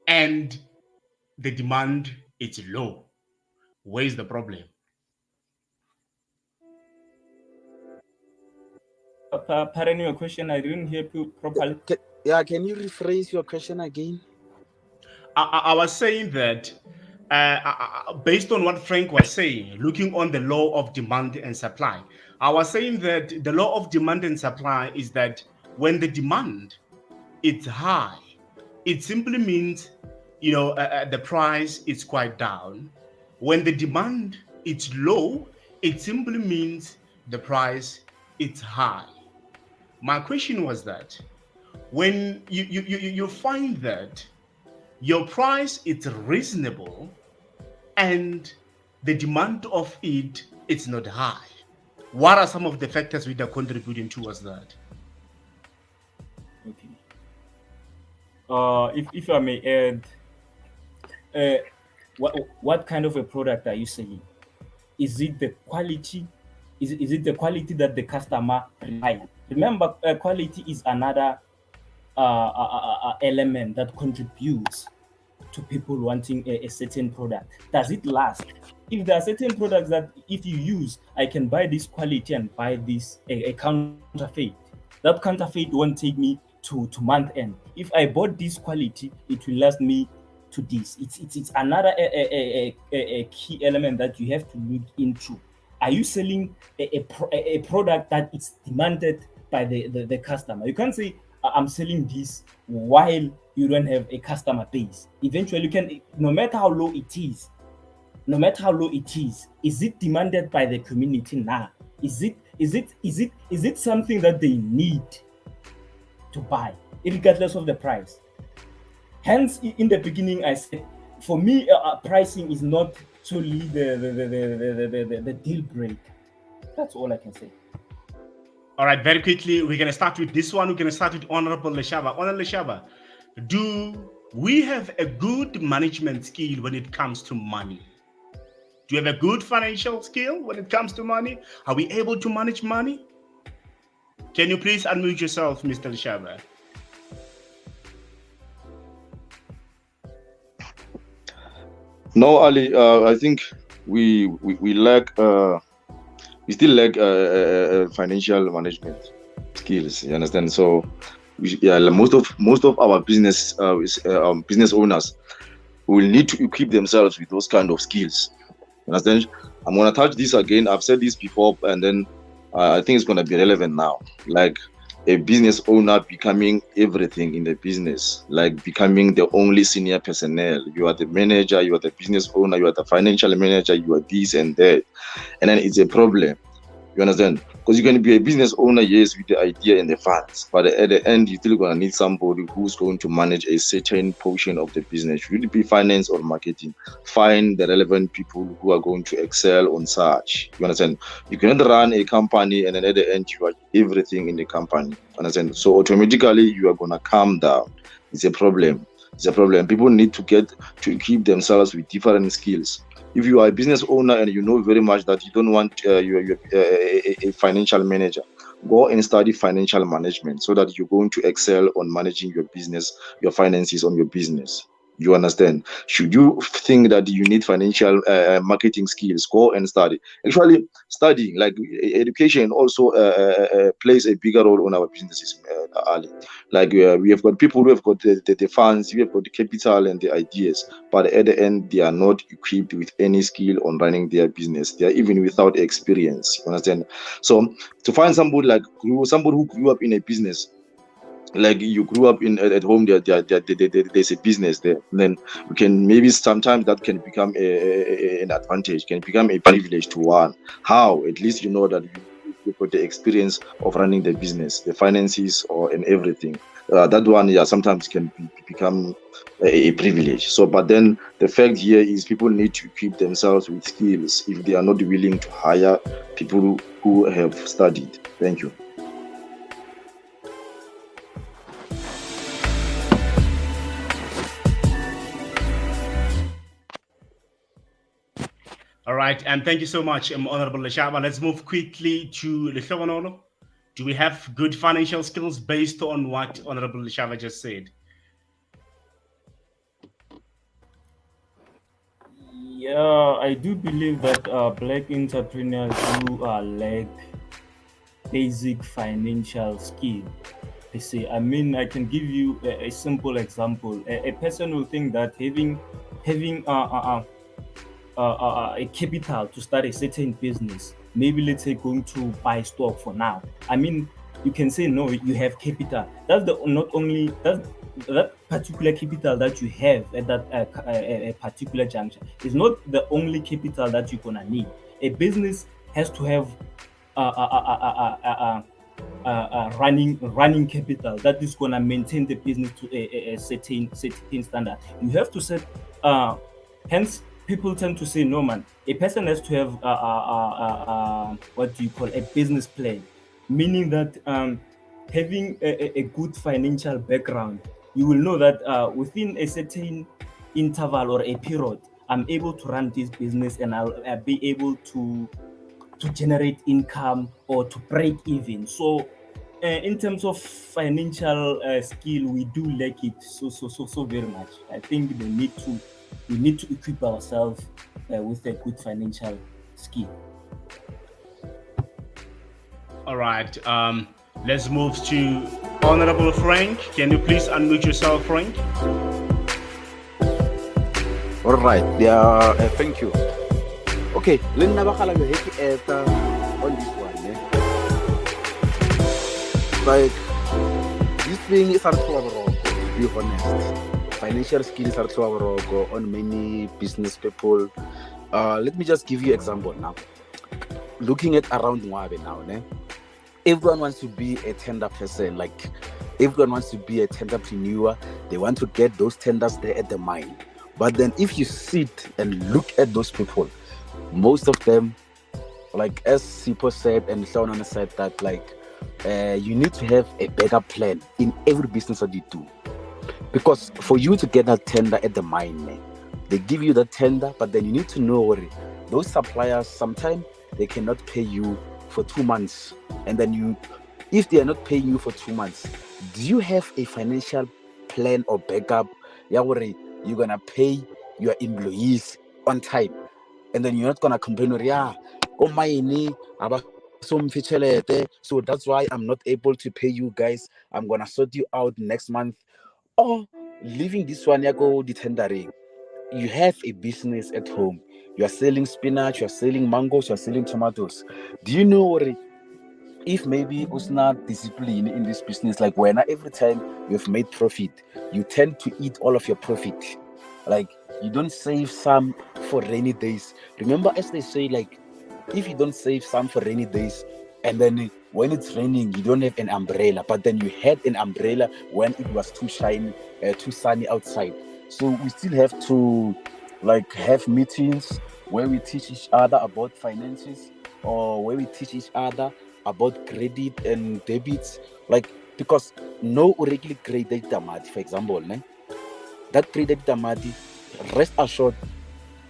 and the demand is low. Where is the problem? Pardon your question, I didn't hear you properly. Can you rephrase your question again? I was saying that based on what Frank was saying, looking on the law of demand and supply, I was saying that the law of demand and supply is that when the demand is high, it simply means the price is quite down. When the demand is low, it simply means the price is high. My question was that when you find that your price is reasonable and the demand of it is not high, what are some of the factors which are contributing towards that? Okay. If I may add, uh, what kind of a product are you selling? Is it the quality? Is it the quality that the customer rely? Remember, quality is another element that contributes to people wanting a certain product. Does it last? If there are certain products that if you use, I can buy this quality and buy this a counterfeit. That counterfeit won't take me to month end. If I bought this quality, it will last me to this. It's another a key element that you have to look into. Are you selling a product that is demanded by the customer? You can't say I'm selling this while you don't have a customer base. Eventually, you can, no matter how low it is, no matter how low it is it demanded by the community now? Is it something that they need to buy, regardless of the price? Hence, in the beginning, I said, for me, pricing is not solely the deal break. That's all I can say. All right, very quickly, we're going to start with this one. We're going to start with Honorable Leshaba. Honorable Leshaba, do we have a good management skill when it comes to money? Do you have a good financial skill when it comes to money? Are we able to manage money? Can you please unmute yourself, Mr. Leshaba? No, Ali. I think we lack. We still lack financial management skills. You understand? So, most of our business business owners will need to equip themselves with those kind of skills. You understand? I'm gonna touch this again. I've said this before, and then I think it's gonna be relevant now. Like a business owner becoming everything in the business, like becoming the only senior personnel. You are the manager, you are the business owner, you are the financial manager, you are this and that, and then it's a problem. You understand? Because you can be a business owner, yes, with the idea and the funds, but at the end, you're still gonna need somebody who's going to manage a certain portion of the business. Should it be finance or marketing? Find the relevant people who are going to excel on such. You understand? You cannot run a company and then at the end you are everything in the company. You understand? So automatically you are gonna calm down. It's a problem. It's a problem. People need to get to equip themselves with different skills. If you are a business owner and you know very much that you don't want a financial manager, go and study financial management so that you're going to excel on managing your business, your finances on your business. You understand? Should you think that you need financial marketing skills, go and study. Actually, studying, like education, also plays a bigger role on our businesses, Ali. Like we have got people who have got the funds, we have got the capital and the ideas, but at the end, they are not equipped with any skill on running their business. They are even without experience. You understand? So to find somebody somebody who grew up in a business, like you grew up in at home, there's a business there, and then we can maybe sometimes that can become an advantage, can become a privilege to one. How? At least you know that you've got the experience of running the business, the finances, and everything. That one, yeah, sometimes can become a privilege. So, but then the fact here is people need to equip themselves with skills if they are not willing to hire people who have studied. Thank you. All right, and thank you so much, Honorable Leshaba. Let's move quickly to Lehlogonolo. Do we have good financial skills based on what Honorable Leshaba just said? Yeah, I do believe that black entrepreneurs do lack basic financial skill. I say, I mean, I can give you a simple example. A person will think that having a capital to start a certain business, maybe let's say going to buy stock for now. I mean, you can say no, you have capital. That's the not only that particular capital that you have at that a particular juncture is not the only capital that you're gonna need. A business has to have running capital that is gonna maintain the business to a certain standard. You have to set. Hence, people tend to say, no man, a person has to have what do you call a business plan, meaning that having a good financial background, you will know that within a certain interval or a period, I'm able to run this business and I'll be able to generate income or to break even. So, in terms of financial skill, we do lack it so very much. I think we need to equip ourselves with a good financial skill. All right. Let's move to Honorable Frank. Can you please unmute yourself, Frank? All right. Yeah. Thank you. Okay. Le nna bagala yo happy on this one. Like this thing is hard to be honest. Financial skills are to on many business people. Let me just give you example now. Looking at around Mwabe now, everyone wants to be a tender person. Like everyone wants to be a tenderpreneur. They want to get those tenders there at the mine. But then if you sit and look at those people, most of them, like as Sipo said and Shauna said, that like you need to have a backup plan in every business that you do. Because for you to get that tender at the mine, they give you the tender, but then you need to know those suppliers, sometimes they cannot pay you for 2 months. And then if they are not paying you for 2 months, do you have a financial plan or backup? You're going to pay your employees on time. And then you're not going to complain, so that's why I'm not able to pay you guys. I'm going to sort you out next month. Or leaving this one, you go the tendering. You have a business at home. You are selling spinach, you are selling mangoes, you are selling tomatoes. Do you know if maybe it's not discipline in this business, like when every time you've made profit, you tend to eat all of your profit. Like you don't save some for rainy days. Remember, as they say, like if you don't save some for rainy days, and then when it's raining, you don't have an umbrella, but then you had an umbrella when it was too sunny outside. So we still have to like have meetings where we teach each other about finances, or where we teach each other about credit and debits. Like because no regular credit tamati, for example, that credit tamati, rest assured,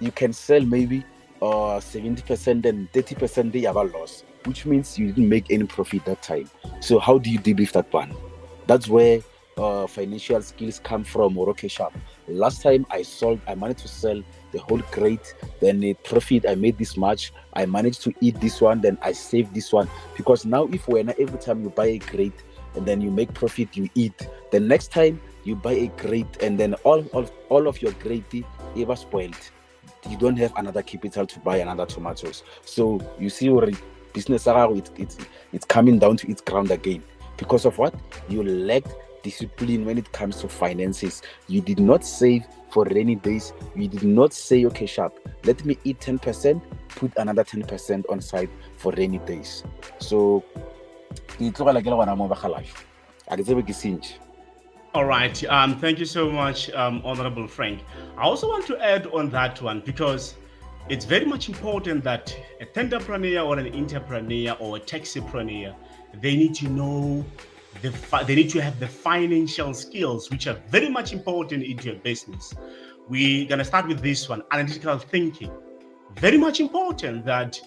you can sell maybe 70% and 30% they have a loss, which means you didn't make any profit that time. So how do you deal with that one? That's where financial skills come from. Okay, sharp. Last time I managed to sell the whole crate, then the profit, I made this much, I managed to eat this one, then I saved this one. Because now every time you buy a crate and then you make profit, you eat. The next time you buy a crate and then all of your crate ever spoiled, you don't have another capital to buy another tomatoes. So you see business it's coming down to its ground again. Because of what? You lacked discipline when it comes to finances. You did not save for rainy days. You did not say, okay, sharp, let me eat 10%, put another 10% on side for rainy days. So all right. Thank you so much, Honorable Frank. I also want to add on that one, because it's very much important that a tenderpreneur or an entrepreneur or a taxipreneur, they need to know they need to have the financial skills, which are very much important into a business. We're going to start with this one, analytical thinking. Very much important that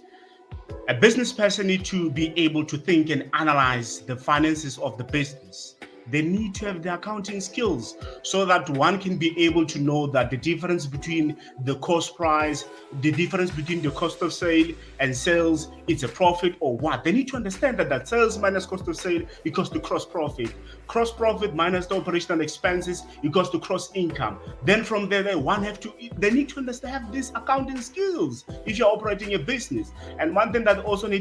a business person needs to be able to think and analyze the finances of the business they need to have the accounting skills so that one can be able to know that the difference between the cost price, the difference between the cost of sale and sales, it's a profit or what. They need to understand that sales minus cost of sale equals to gross profit. Gross profit minus the operational expenses equals to gross income. Then from there, they need to understand, have these accounting skills if you're operating a business. And one thing that also they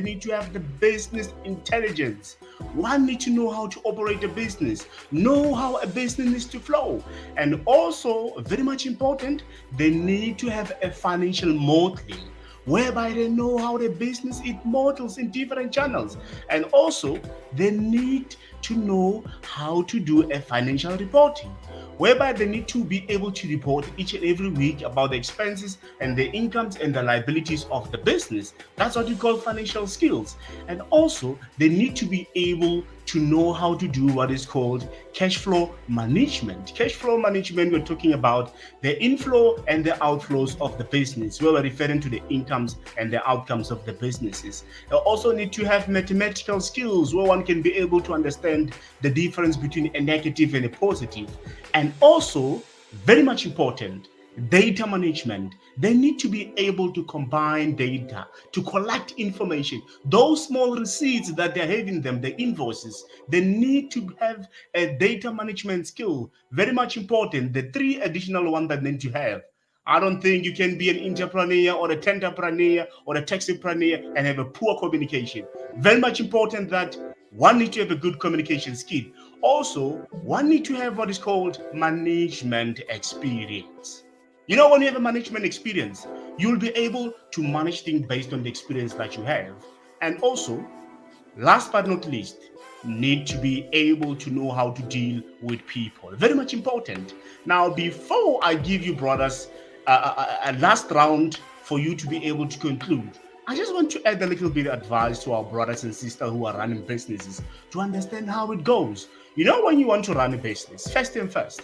need to have the business intelligence. One needs to know how to operate a business, know how a business needs to flow. And also, very much important, they need to have a financial modeling, whereby they know how the business it models in different channels. And also, they need to know how to do a financial reporting, whereby they need to be able to report each and every week about the expenses and the incomes and the liabilities of the business. That's what we call financial skills. And also, they need to be able to know how to do what is called cash flow management. Cash flow management, we're talking about the inflow and the outflows of the business, where we're referring to the incomes and the outcomes of the businesses. They also need to have mathematical skills, where one can be able to understand the difference between a negative and a positive. And also, very much important, data management. They need to be able to combine data, to collect information. Those small receipts that they're having them, the invoices, they need to have a data management skill. Very much important. The 3 additional ones that they need to have. I don't think you can be an entrepreneur or a tentrepreneur or a taxipreneur and have a poor communication. Very much important that one needs to have a good communication skill. Also, one needs to have what is called management experience. You know, when you have a management experience, you'll be able to manage things based on the experience that you have. And also, last but not least, need to be able to know how to deal with people. Very much important. Now, before I give you brothers a last round for you to be able to conclude, I just want to add a little bit of advice to our brothers and sisters who are running businesses to understand how it goes. You know, when you want to run a business, first thing first,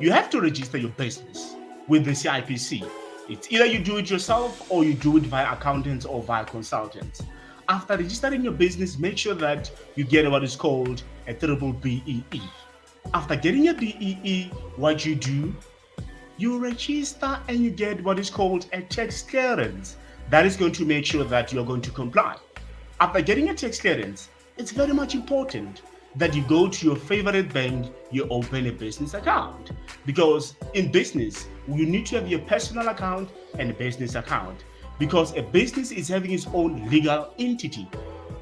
you have to register your business with the CIPC. It's either you do it yourself or you do it via accountants or via consultants. After registering your business, make sure that you get what is called a triple BEE. After getting a BEE, what you do, you register and you get what is called a tax clearance. That is going to make sure that you're going to comply. After getting a tax clearance, it's very much important that you go to your favorite bank, you open a business account. Because in business, you need to have your personal account and a business account. Because a business is having its own legal entity.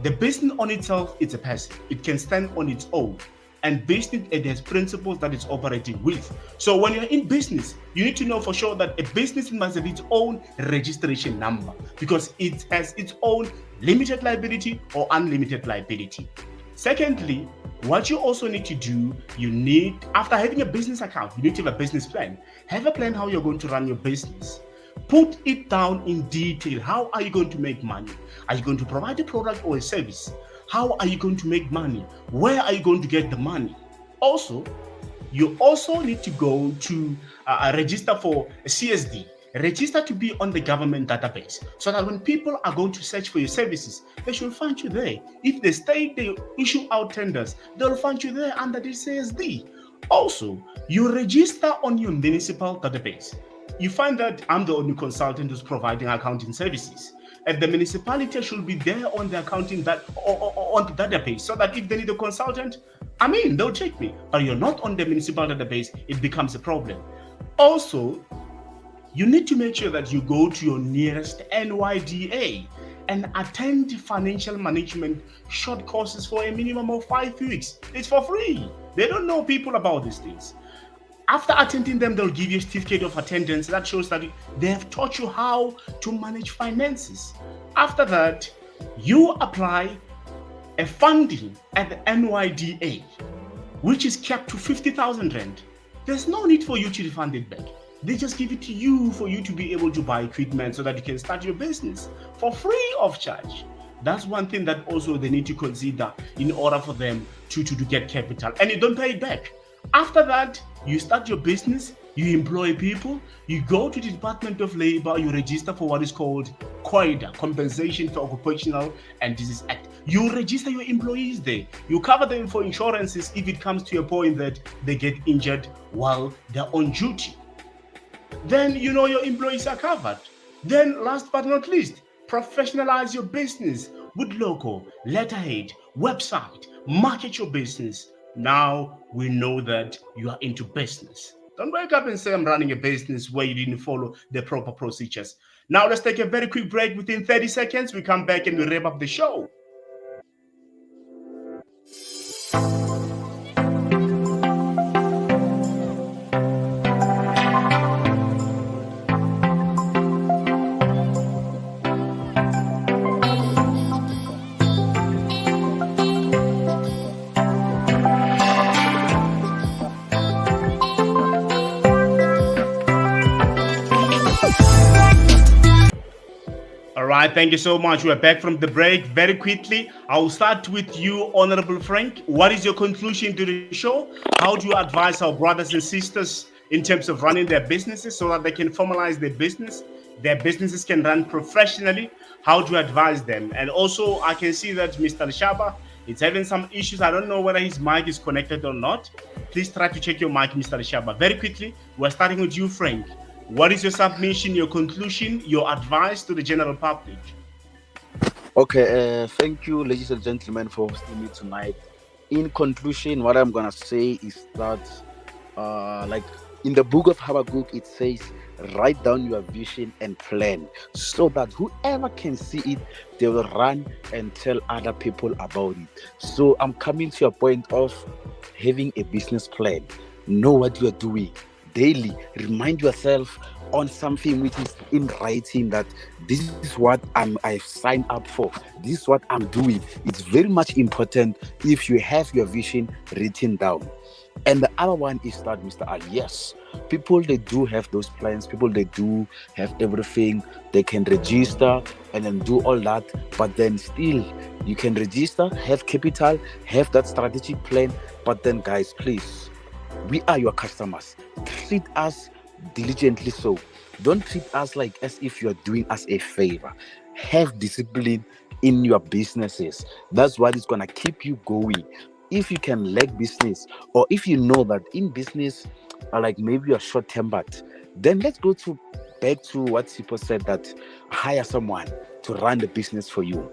The business on itself is a person. It can stand on its own. And business, it has principles that it's operating with. So when you're in business, you need to know for sure that a business must have its own registration number, because it has its own limited liability or unlimited liability. Secondly, what you also need to do, after having a business account, you need to have a business plan. Have a plan how you're going to run your business. Put it down in detail. How are you going to make money? Are you going to provide a product or a service? How are you going to make money? Where are you going to get the money? Also, you also need to go to register for a CSD. Register to be on the government database, so that when people are going to search for your services, they should find you there. If the state, they issue out tenders, they'll find you there under the CSD. Also, you register on your municipal database. You find that I'm the only consultant who's providing accounting services, and the municipality should be there on the accounting on the database, so that if they need a consultant, they'll take me. But you're not on the municipal database, it becomes a problem. Also, you need to make sure that you go to your nearest NYDA and attend financial management short courses for a minimum of 5 weeks. It's for free. They don't know people about these things. After attending them, they'll give you a certificate of attendance that shows that they have taught you how to manage finances. After that, you apply a funding at the NYDA, which is capped to 50,000 rand. There's no need for you to refund it back. They just give it to you for you to be able to buy equipment so that you can start your business for free of charge. That's one thing that also they need to consider in order for them to get capital, and you don't pay it back. After that, you start your business, you employ people, you go to the Department of Labor, you register for what is called COIDA, Compensation for Occupational and Disease Act. You register your employees there. You cover them for insurances if it comes to a point that they get injured while they're on duty. Then you know your employees are covered. Then, last but not least, professionalize your business with logo, letterhead, website, market your business. Now we know that you are into business. Don't wake up and say I'm running a business where you didn't follow the proper procedures. Now let's take a very quick break. Within 30 seconds, we come back and we wrap up the show. All right, thank you so much. We're back from the break. Very quickly, I'll start with you, Honorable Frank. What is your conclusion to the show? How do you advise our brothers and sisters in terms of running their businesses so that they can formalize their business? Their businesses can run professionally. How do you advise them? And also, I can see that Mr. Shaba is having some issues. I don't know whether his mic is connected or not. Please try to check your mic, Mr. Shaba. Very quickly, we're starting with you, Frank. What is your submission, your conclusion, your advice to the general public? Okay, thank you, ladies and gentlemen, for hosting me tonight. In conclusion, what I'm gonna say is that, like in the book of Habakkuk, it says, write down your vision and plan so that whoever can see it, they will run and tell other people about it. So I'm coming to a point of having a business plan. Know what you are doing daily. Remind yourself on something which is in writing that this is what I've signed up for. This is what I'm doing. It's very much important if you have your vision written down. And the other one is that, Mr. Ali, yes, people, they do have those plans. People, they do have everything. They can register and then do all that. But then still, you can register, have capital, have that strategic plan. But then, guys, please, we are your customers. Treat us diligently so. Don't treat us like as if you're doing us a favor. Have discipline in your businesses. That's what is going to keep you going. If you can lack business, or if you know that in business, like maybe you're short-tempered, then let's go back to what Sipo said, that hire someone to run the business for you.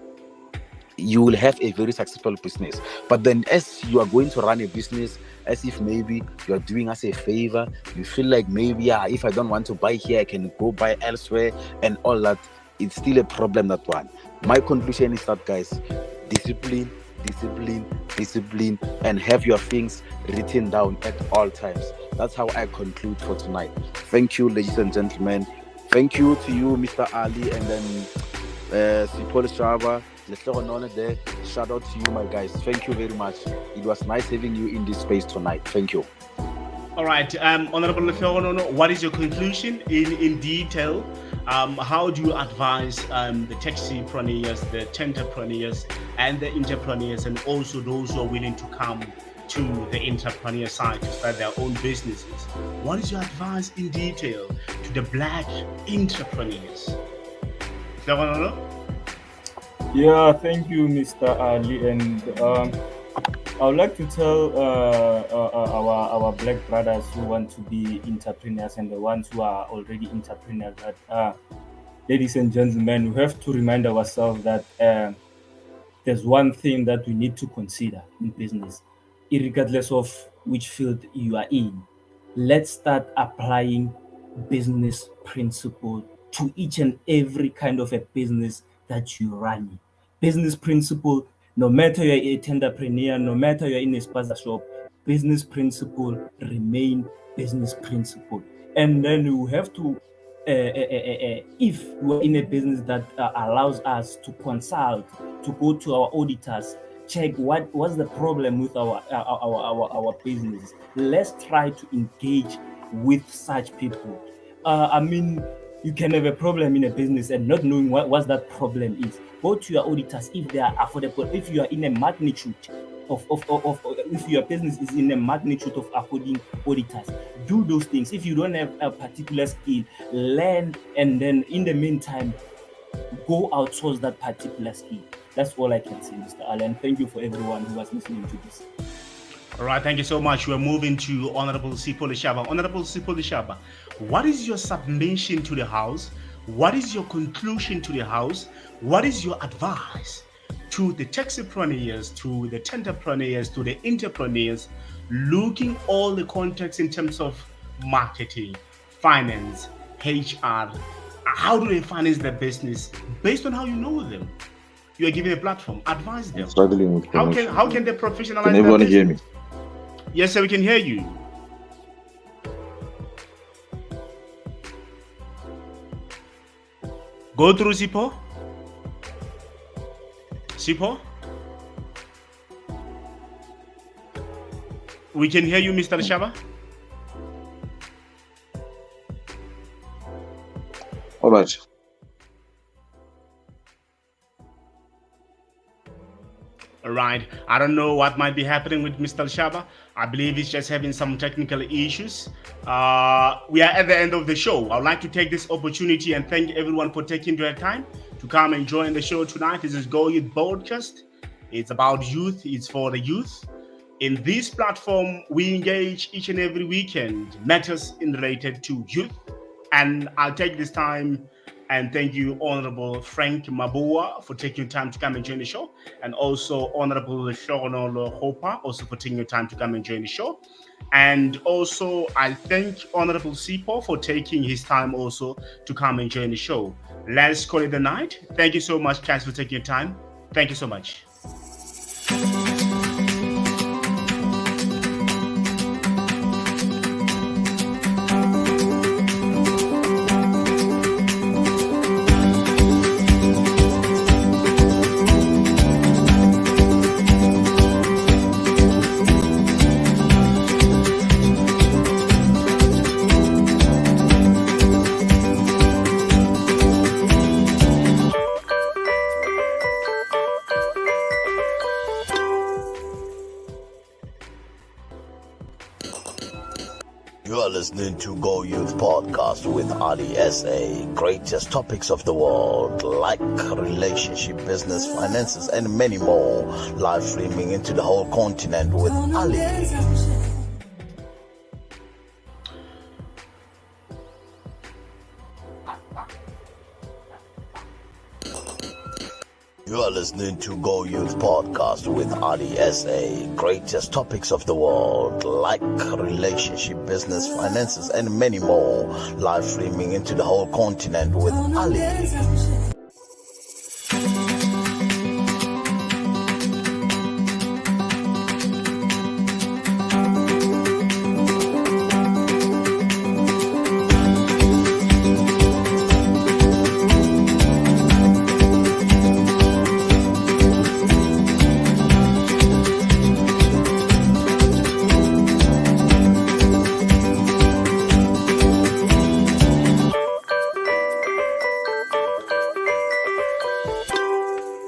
You will have a very successful business. But then as you are going to run a business as if maybe you are doing us a favor, you feel like maybe, if I don't want to buy here, I can go buy elsewhere and all that, it's still a problem, that one. My conclusion is that, guys, discipline, and have your things written down at all times. That's how I conclude for tonight. Thank you, ladies and gentlemen. Thank you to you, Mr. Ali, and then Sipol Shaba. There. Shout out to you, my guys. Thank you very much. It was nice having you in this space tonight. Thank you. All right, Honorable Lefeonono, what is your conclusion in detail? How do you advise the taxipreneurs, the tentrepreneurs, and the entrepreneurs, and also those who are willing to come to the entrepreneur side to start their own businesses? What is your advice in detail to the black entrepreneurs? Lefeonono? Yeah, thank you, Mr. Ali, and I would like to tell our black brothers who want to be entrepreneurs and the ones who are already entrepreneurs that, ladies and gentlemen, we have to remind ourselves that there's one thing that we need to consider in business, regardless of which field you are in. Let's start applying business principle to each and every kind of a business that you run. Business principle, no matter you're a entrepreneur, no matter you're in a spaza shop, business principle remain business principle. And then you have to, if we're in a business that allows us to consult, to go to our auditors, check what's the problem with our business. Let's try to engage with such people. You can have a problem in a business and not knowing what that problem is. Go to your auditors if they are affordable. If you are in a magnitude of if your business is in a magnitude of affording auditors, do those things. If you don't have a particular skill, learn, and then in the meantime, go outsource that particular skill. That's all I can say, Mr. Allen. Thank you for everyone who was listening to this. All right, thank you so much. We're moving to Honorable Sipho Leshaba. Honorable Sipho Leshaba, what is your submission to the House? What is your conclusion to the House? What is your advice to the taxipreneurs, to the entrepreneurs, to the entrepreneurs, looking all the context in terms of marketing, finance, HR? How do they finance their business based on how you know them? You are given a platform. Advise them. I'm struggling with How connection. can they professionalize Can their everyone business? hear me? Yes, sir, we can hear you. Go through Sipho. Sipho? We can hear you, Mr. Leshaba. All right. All right. I don't know what might be happening with Mr. Leshaba. I believe he's just having some technical issues. We are at the end of the show. I'd like to take this opportunity and thank everyone for taking their time to come and join the show tonight. This is Go Youth Podcast. It's about youth. It's for the youth. In this platform, we engage each and every weekend matters related to youth. And I'll take this time and thank you, Honorable Frank Mabua, for taking your time to come and join the show. And also Honorable Shonolo Hopa, also for taking your time to come and join the show. And also, I thank Honorable Sipho for taking his time also to come and join the show. Let's call it a night. Thank you so much, guys, for taking your time. Thank you so much. You are listening to Go Youth Podcast with Ali SA. Greatest topics of the world like relationship, business, finances, and many more. Live streaming into the whole continent with Ali. You are listening to Go Youth Podcast with Ali SA. Greatest topics of the world like relationship, business, finances, and many more. Live streaming into the whole continent with Ali.